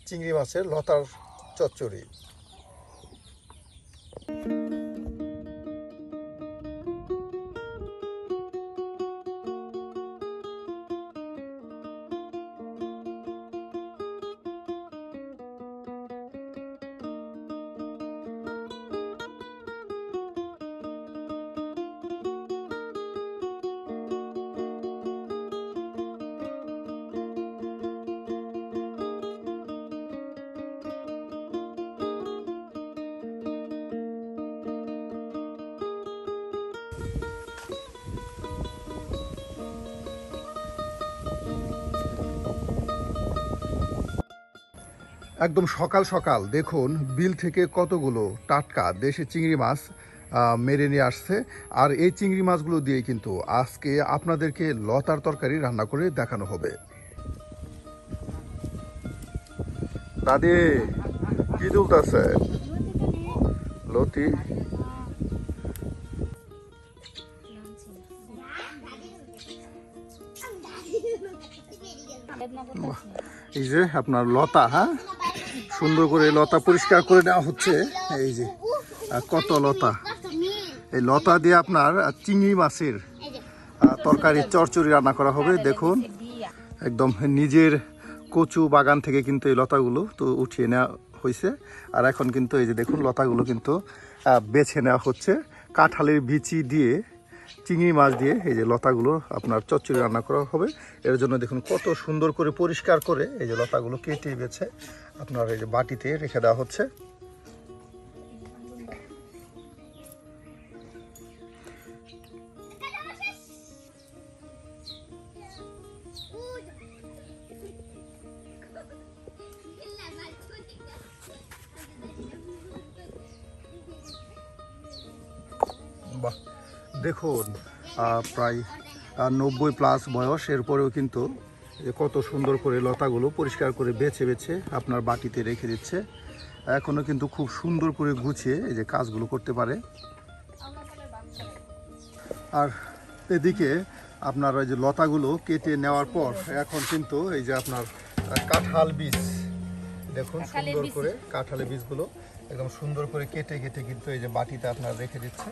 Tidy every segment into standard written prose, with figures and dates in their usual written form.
চিংড়ি মাছের লতার চচ্চড়ি। একদম সকাল সকাল দেখুন বিল থেকে কতগুলো টাটকা দেশি চিংড়ি মাছ মেরে নিয়ে আসছে। আর এই চিংড়ি মাছগুলো দিয়ে কিন্তু আজকে আপনাদেরকে লতার তরকারি রান্না করে দেখানো হবে। দাদি কি তুলতেছে? লতি। এই যে আপনার লতা, হ্যাঁ, সুন্দর করে লতা পরিষ্কার করে নেওয়া হচ্ছে। এই যে কত লতা, এই লতা দিয়ে আপনার চিংড়ি মাছের তরকারি চচ্চড়ি রান্না করা হবে। দেখুন একদম নিজের কচু বাগান থেকে কিন্তু এই লতাগুলো তো উঠিয়ে নেওয়া হয়েছে। আর এখন কিন্তু এই যে দেখুন লতাগুলো কিন্তু বেছে নেওয়া হচ্ছে। কাঁঠালের বিচি দিয়ে চিংড়ি মাছ দিয়ে এই যে লতাগুলো আপনার চচ্চড়ি রান্না করা হবে। এর জন্য দেখুন কত সুন্দর করে পরিষ্কার করে এই যে লতাগুলো কেটে বেছে আপনার এই যে বাটিতে রেখে দেওয়া হচ্ছে। বাহ, দেখুন প্রায় 90+ বয়স, এরপরেও কিন্তু কত সুন্দর করে লতাগুলো পরিষ্কার করে বেছে বেছে আপনার বাটিতে রেখে দিচ্ছে। এখনও কিন্তু খুব সুন্দর করে গুছিয়ে এই যে কাজগুলো করতে পারে। আর এদিকে আপনার ওই যে লতাগুলো কেটে নেওয়ার পর এখন কিন্তু এই যে আপনার কাঁঠাল বীজ, দেখুন সুন্দর করে কাঁঠালের বীজগুলো একদম সুন্দর করে কেটে কেটে কিন্তু এই যে বাটিতে আপনার রেখে দিচ্ছে।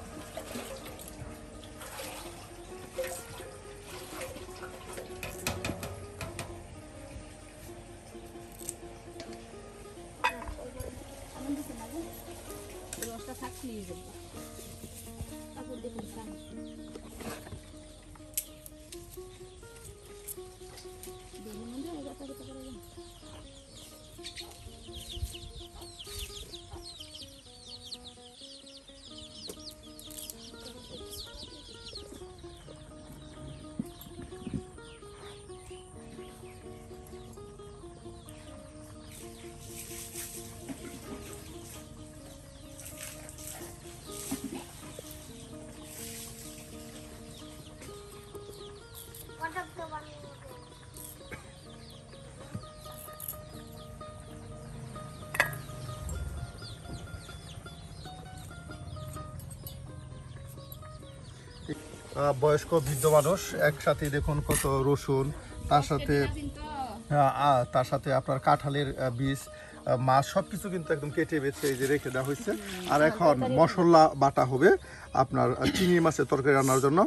বয়স্ক বৃদ্ধ মানুষ একসাথে দেখুন কত রসুন, তার সাথে আপনার কাঁঠালের বীজ, মাছ সবকিছু কিন্তু একদম কেটে বেছে এই যে রেখে দেওয়া হয়েছে। আর এখন মশলা বাটা হবে আপনার চিংড়ি মাছের তরকারি রান্নার জন্য।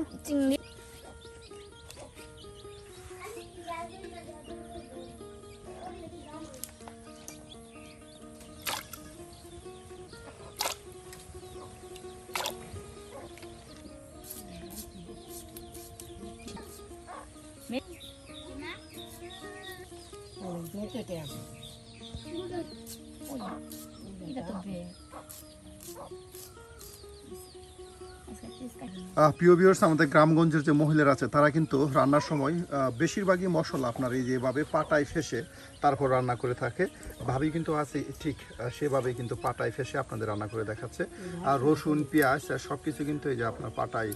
প্রিয় ভিউয়ার্স, আমাদের গ্রামগঞ্জের যে মহিলারা আছে তারা কিন্তু রান্নার সময় বেশিরভাগই মশলা আপনার এই যেভাবে পাটায় ফেসে তারপর রান্না করে থাকে। ভাবি কিন্তু আছে ঠিক সেভাবেই কিন্তু পাটায় ফেসে আপনাদের রান্না করে দেখাচ্ছে। আর রসুন, পেঁয়াজ সব কিছু কিন্তু এই যে আপনার পাটায়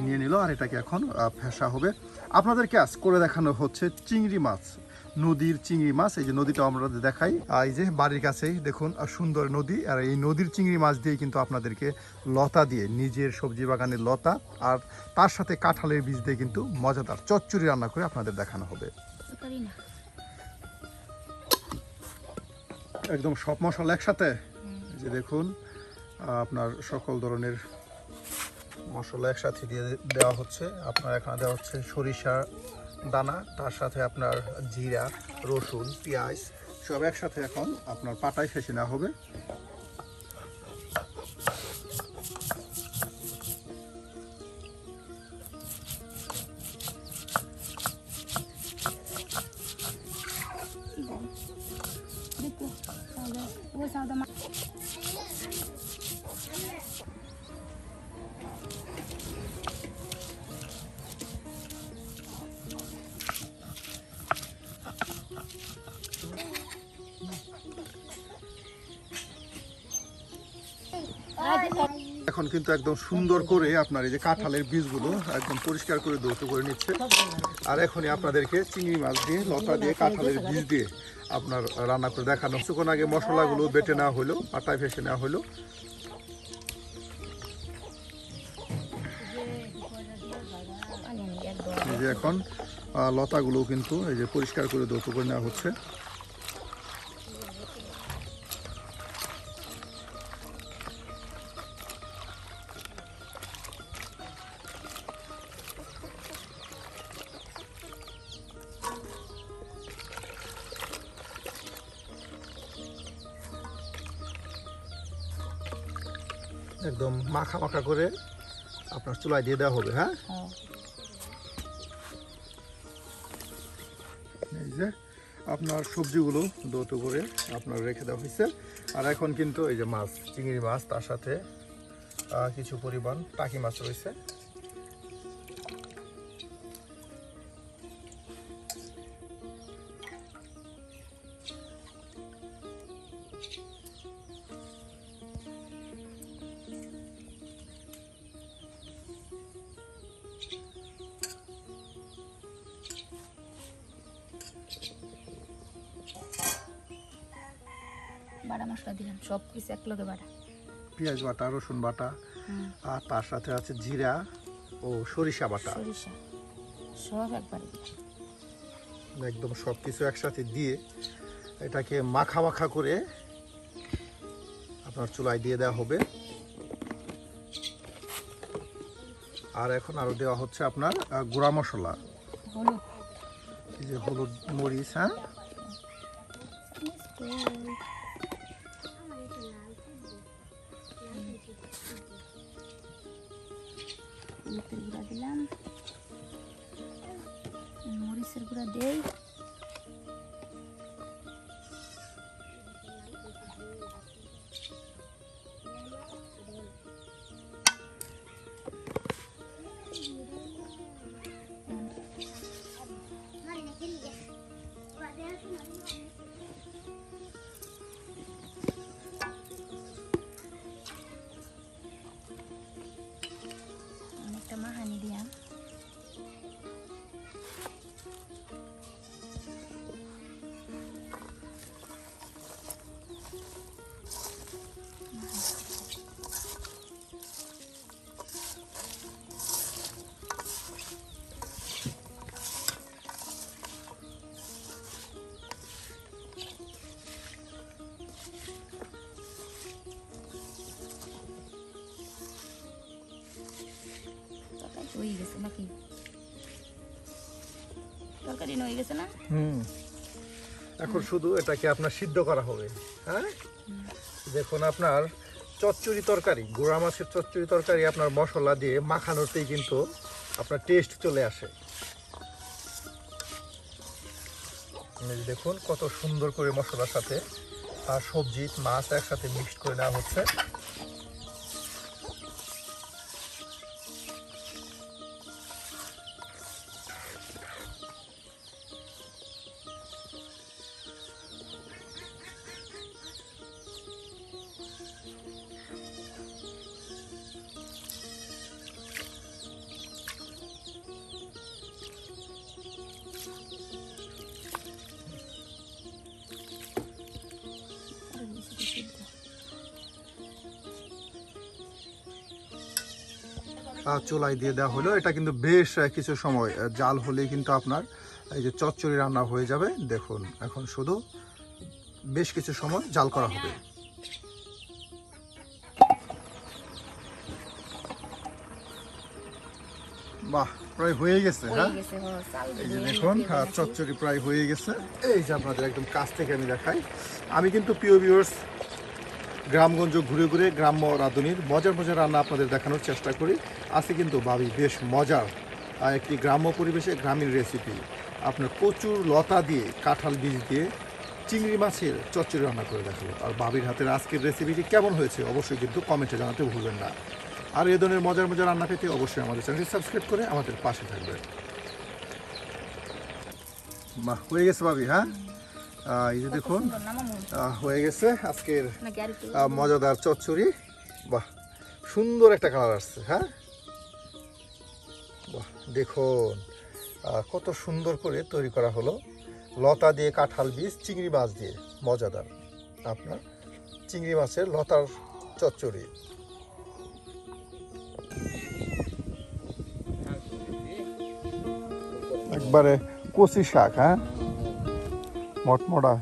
নিয়ে নিল, আর এটাকে এখন ফেসা হবে। আপনাদেরকে আজ করে দেখানো হচ্ছে চিংড়ি মাছ, নদীর চিংড়ি মাছ। এই যে নদীটা আমরা দেখাই, এই যে বাড়ির কাছেই দেখুন সুন্দর নদী। আর এই নদীর চিংড়ি মাছ দিয়ে কিন্তু আপনাদেরকে লতা দিয়ে, নিজের সবজি বাগানের লতা আর তার সাথে কাঁঠালের বীজ দিয়ে কিন্তু মজাদার চচ্চড়ি রান্না করে আপনাদের দেখানো হবে। একদম সব মশলা একসাথে, এই যে দেখুন আপনার সকল ধরনের মশলা একসাথে দিয়ে দেওয়া হচ্ছে। আপনার এখানে দেওয়া হচ্ছে সরিষা দানা, তার সাথে আপনার জিরা, রসুন, পেঁয়াজ সব একসাথে এখন আপনার পাটায় ফেসে নেওয়া হবে। এখন কিন্তু একদম সুন্দর করে আপনার এই যে কাঁঠালের বীজগুলো একদম পরিষ্কার করে ধৌত করে নিচ্ছে। আর এখনই আপনাদেরকে চিংড়ি মাছ দিয়ে, লতা দিয়ে, কাঁঠালের বীজ দিয়ে আপনার রান্না করে দেখানো। কিছুক্ষণ আগে মশলাগুলো বেটে নেওয়া হলো, পাটায় ফেসে নেওয়া হলো। এই যে এখন লতাগুলো কিন্তু এই যে পরিষ্কার করে ধৌত করে নেওয়া হচ্ছে। একদম মাখা মাখা করে আপনার চুলায় দিয়ে দেওয়া হবে। হ্যাঁ, এই যে আপনার সবজিগুলো ধৌত করে আপনার রেখে দেওয়া হয়েছে। আর এখন কিন্তু এই যে মাছ, চিংড়ি মাছ, তার সাথে কিছু পরিমাণ টাকি মাছ রয়েছে। বাটা মশলা দিলাম, সব কিছু একলগে বাটা, পেঁয়াজ বাটা, রসুন বাটা, আর তার সাথে আছে জিরা ও সরিষা বাটা, সরিষা সব একবারে একদম সব কিছু একসাথে দিয়ে এটাকে মাখা মাখা করে আপনার চুলায় দিয়ে দেওয়া হবে। আর এখন আরো দেওয়া হচ্ছে আপনার গুঁড়া মশলা, হলুদ, এই যে হলুদ, মরিচ। হ্যাঁ, হলুদের গুঁড়া দিলাম, মরিচের গুঁড়া দেই, অনেকটা মাখানি দিলাম। হয়ে গেছে নাকি? তরকারি হয়ে গেছে না? এখন শুধু এটাকে আপনার সিদ্ধ করা হবে। হ্যাঁ, দেখুন আপনার চচ্চড়ি তরকারি, গুঁড়া মাছের চচ্চড়ি তরকারি আপনার মশলা দিয়ে মাখানোতেই কিন্তু আপনার টেস্ট চলে আসে। দেখুন কত সুন্দর করে মশলার সাথে আর সবজি, মাছ একসাথে মিক্সড করে নেওয়া হচ্ছে। চুলায় দিয়ে দেওয়া হলো। এটা কিন্তু বেশ কিছু সময় জাল হলেই কিন্তু আপনার এই যে চচ্চড়ি রান্না হয়ে যাবে। দেখুন এখন শুধু বেশ কিছু সময় জাল করা হবে। বাহ, প্রায় হয়ে গেছে। হ্যাঁ, হয়ে গেছে, চাল এই যে ধুয়ে দেখুন, নিতে হবে নাকি? চচ্চড়ি প্রায় হয়ে গেছে। এই যে আপনাদের একদম কাছ থেকে আমি দেখাই। আমি কিন্তু প্রিয় ভিউয়ার্স গ্রামগঞ্জ ঘুরে ঘুরে গ্রাম্য রাঁধুনির মজার মজার রান্না আপনাদের দেখানোর চেষ্টা করি। আজকে কিন্তু ভাবি বেশ মজার একটি গ্রাম্য পরিবেশে গ্রামীণ রেসিপি, আপনার প্রচুর লতা দিয়ে কাঁঠাল বীজ দিয়ে চিংড়ি মাছের চচ্চড়ি রান্না করে দেখাবো। আর ভাবির হাতের আজকের রেসিপিটি কেমন হয়েছে অবশ্যই কিন্তু কমেন্টে জানাতে ভুলবেন না। আর এই ধরনের মজার মজার রান্না পেতে অবশ্যই আমাদের চ্যানেলটি সাবস্ক্রাইব করে আমাদের পাশে থাকবেন। বাহ, হয়ে গেছে ভাবি। হ্যাঁ, এই যে দেখুন সুন্দর নামামু হয়ে গেছে আজকের নাকি আর একটু? মজাদার চচ্চড়ি। বাহ, সুন্দর একটা কালার আসছে। হ্যাঁ, বাহ, দেখুন কত সুন্দর করে তৈরি করা হলো লতা দিয়ে কাঁঠাল বীজ চিংড়ি মাছ দিয়ে মজাদার আপনার চিংড়ি মাছের লতার চচ্চড়ি। একবারে কচি শাক। হ্যাঁ, মটমটা